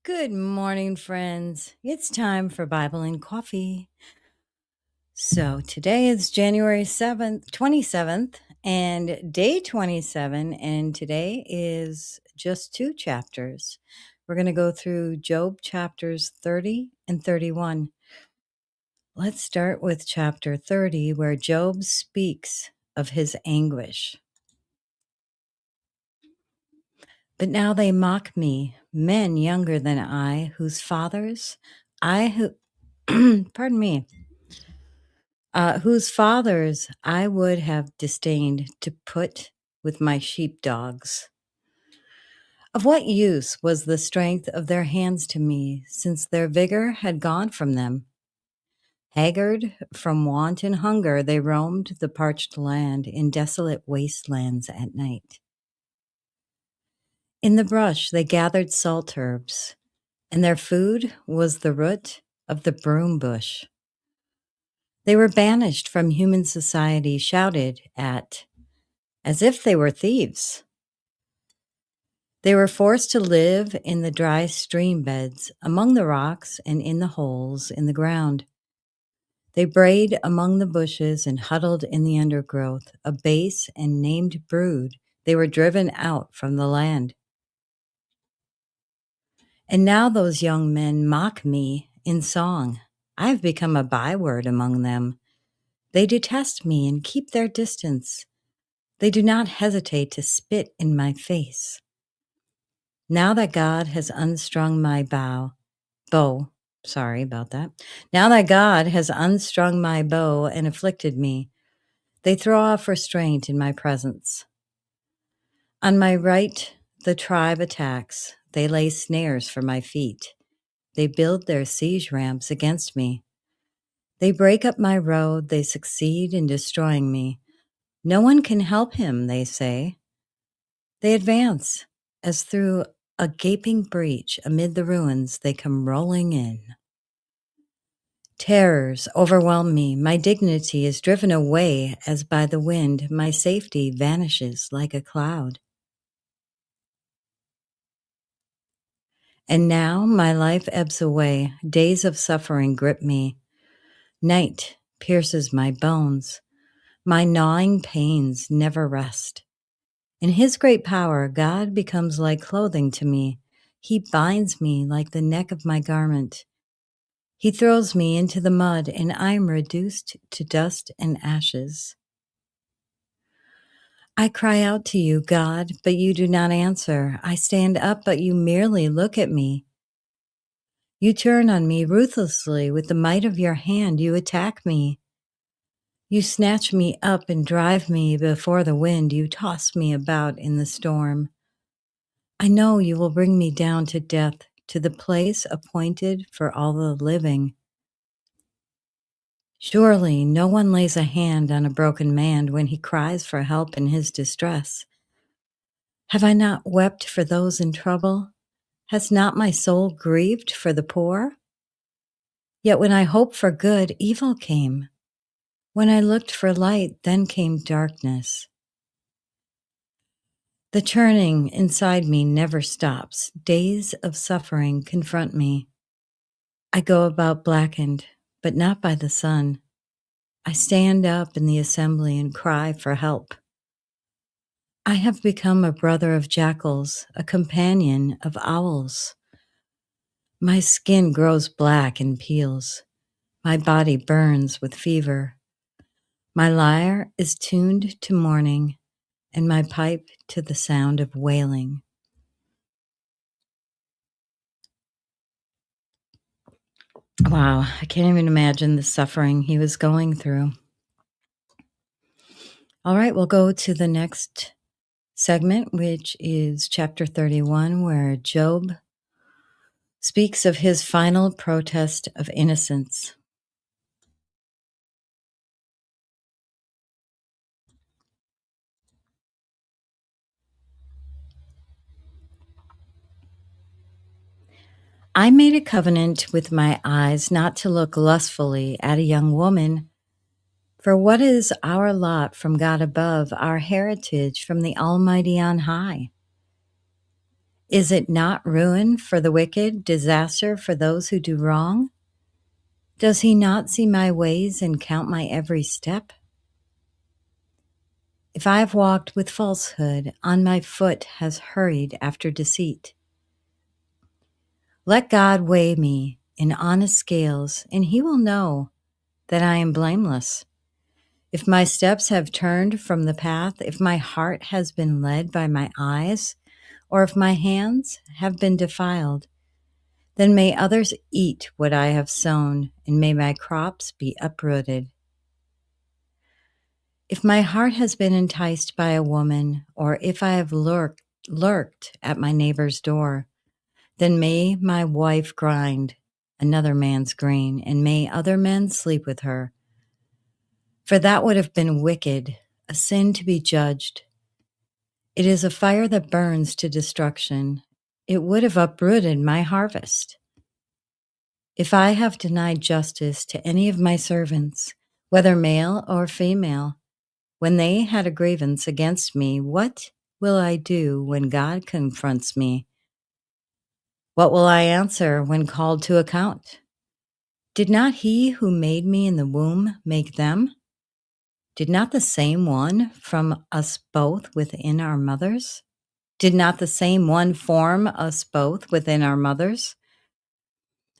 Good morning, friends. It's time for Bible and Coffee. So today is January 7th, 27th, and day 27, and today is just two chapters. We're going to go through Job chapters 30 and 31. Let's start with chapter 30, where Job speaks of his anguish. But now they mock me, men younger than I, whose fathers I who pardon me, whose fathers I would have disdained to put with my sheepdogs. Of what use was the strength of their hands to me, since their vigor had gone from them? Haggard from want and hunger, they roamed the parched land in desolate wastelands at night. In the brush, they gathered salt herbs, and their food was the root of the broom bush. They were banished from human society, shouted at, as if they were thieves. They were forced to live in the dry stream beds, among the rocks and in the holes in the ground. They brayed among the bushes and huddled in the undergrowth, a base and named brood. They were driven out from the land. And now those young men mock me in song. I have become a byword among them. They detest me and keep their distance. They do not hesitate to spit in my face. Now that God has unstrung my bow, sorry about that. Now that God has unstrung my bow and afflicted me, they throw off restraint in my presence. On my right, the tribe attacks. They lay snares for my feet. They build their siege ramps against me. They break up my road. They succeed in destroying me. No one can help him, they say. They advance as through a gaping breach amid the ruins they come rolling in. Terrors overwhelm me. My dignity is driven away as by the wind. My safety vanishes like a cloud. And now my life ebbs away. Days of suffering grip me. Night pierces my bones. My gnawing pains never rest. In his great power, God becomes like clothing to me. He binds me like the neck of my garment. He throws me into the mud, and I am reduced to dust and ashes. I cry out to you, God, but you do not answer. I stand up, but you merely look at me. You turn on me ruthlessly with the might of your hand. You attack me. You snatch me up and drive me before the wind. You toss me about in the storm. I know you will bring me down to death, to the place appointed for all the living. Surely no one lays a hand on a broken man when he cries for help in his distress. Have I not wept for those in trouble? Has not my soul grieved for the poor? Yet when I hoped for good, evil came. When I looked for light, then came darkness. The churning inside me never stops. Days of suffering confront me. I go about blackened, but not by the sun. I stand up in the assembly and cry for help. I have become a brother of jackals, a companion of owls. My skin grows black and peels. My body burns with fever. My lyre is tuned to mourning, and my pipe to the sound of wailing. Wow, I can't even imagine the suffering he was going through. All right, we'll go to the next segment, which is chapter 31, where Job speaks of his final protest of innocence. I made a covenant with my eyes not to look lustfully at a young woman. For what is our lot from God above, our heritage from the Almighty on high? Is it not ruin for the wicked, disaster for those who do wrong? Does he not see my ways and count my every step? If I have walked with falsehood, on my foot has hurried after deceit. Let God weigh me in honest scales, and he will know that I am blameless. If my steps have turned from the path, if my heart has been led by my eyes, or if my hands have been defiled, then may others eat what I have sown, and may my crops be uprooted. If my heart has been enticed by a woman, or if I have lurked at my neighbor's door, then may my wife grind another man's grain, and may other men sleep with her. For that would have been wicked, a sin to be judged. It is a fire that burns to destruction. It would have uprooted my harvest. If I have denied justice to any of my servants, whether male or female, when they had a grievance against me, what will I do when God confronts me? What will I answer when called to account? Did not he who made me in the womb make them? Did not the same one from us both within our mothers? Did not the same one form us both within our mothers?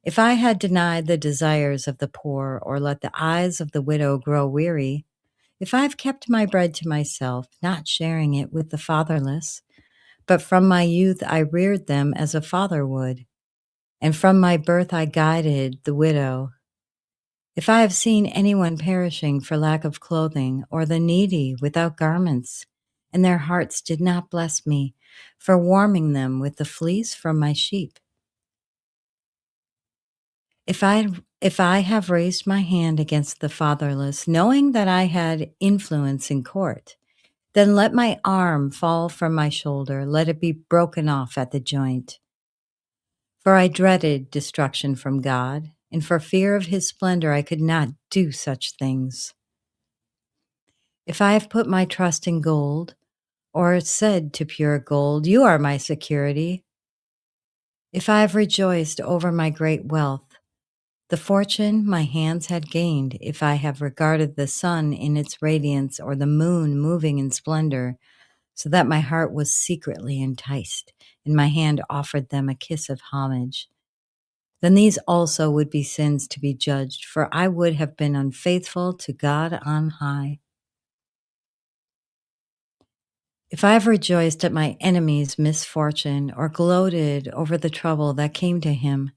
If I had denied the desires of the poor, or let the eyes of the widow grow weary, if I've kept my bread to myself, not sharing it with the fatherless, but from my youth I reared them as a father would, and from my birth I guided the widow. If I have seen anyone perishing for lack of clothing, or the needy without garments, and their hearts did not bless me for warming them with the fleece from my sheep, if I have raised my hand against the fatherless, knowing that I had influence in court, then let my arm fall from my shoulder, let it be broken off at the joint. For I dreaded destruction from God, and for fear of his splendor I could not do such things. If I have put my trust in gold, or said to pure gold, you are my security, if I have rejoiced over my great wealth, the fortune my hands had gained, if I have regarded the sun in its radiance, or the moon moving in splendor, so that my heart was secretly enticed, and my hand offered them a kiss of homage, then these also would be sins to be judged, for I would have been unfaithful to God on high. If I have rejoiced at my enemy's misfortune, or gloated over the trouble that came to him,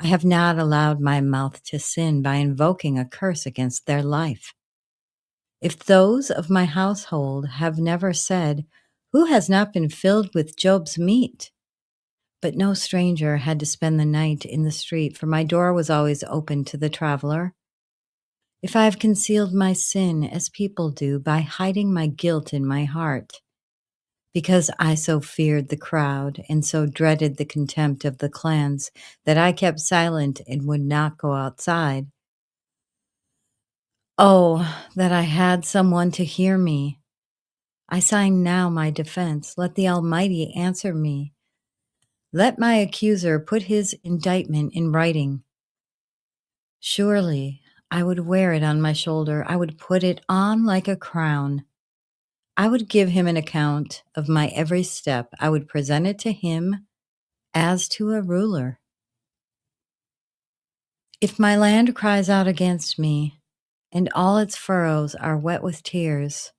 I have not allowed my mouth to sin by invoking a curse against their life. If those of my household have never said, who has not been filled with Job's meat? But no stranger had to spend the night in the street, for my door was always open to the traveler. If I have concealed my sin as people do by hiding my guilt in my heart, because I so feared the crowd and so dreaded the contempt of the clans that I kept silent and would not go outside. Oh, that I had someone to hear me. I sign now my defense. Let the Almighty answer me. Let my accuser put his indictment in writing. Surely I would wear it on my shoulder. I would put it on like a crown. I would give him an account of my every step. I would present it to him as to a ruler. If my land cries out against me, and all its furrows are wet with tears,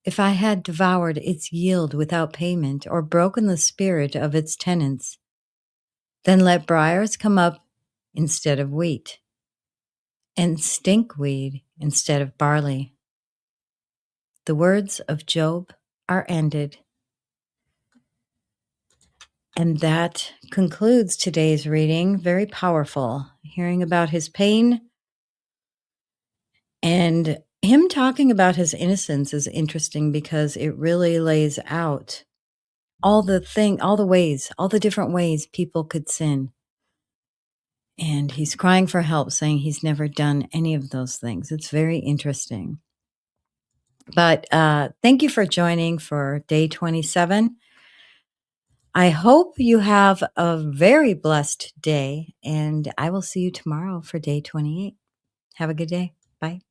if I had devoured its yield without payment, or broken the spirit of its tenants, then let briars come up instead of wheat, and stinkweed instead of barley. The words of Job are ended. And that concludes today's reading. Very powerful. Hearing about his pain and him talking about his innocence is interesting because it really lays out all the different ways people could sin. And he's crying for help, saying he's never done any of those things. It's very interesting. But thank you for joining for day 27. I hope you have a very blessed day, and I will see you tomorrow for day 28. Have a good day. Bye.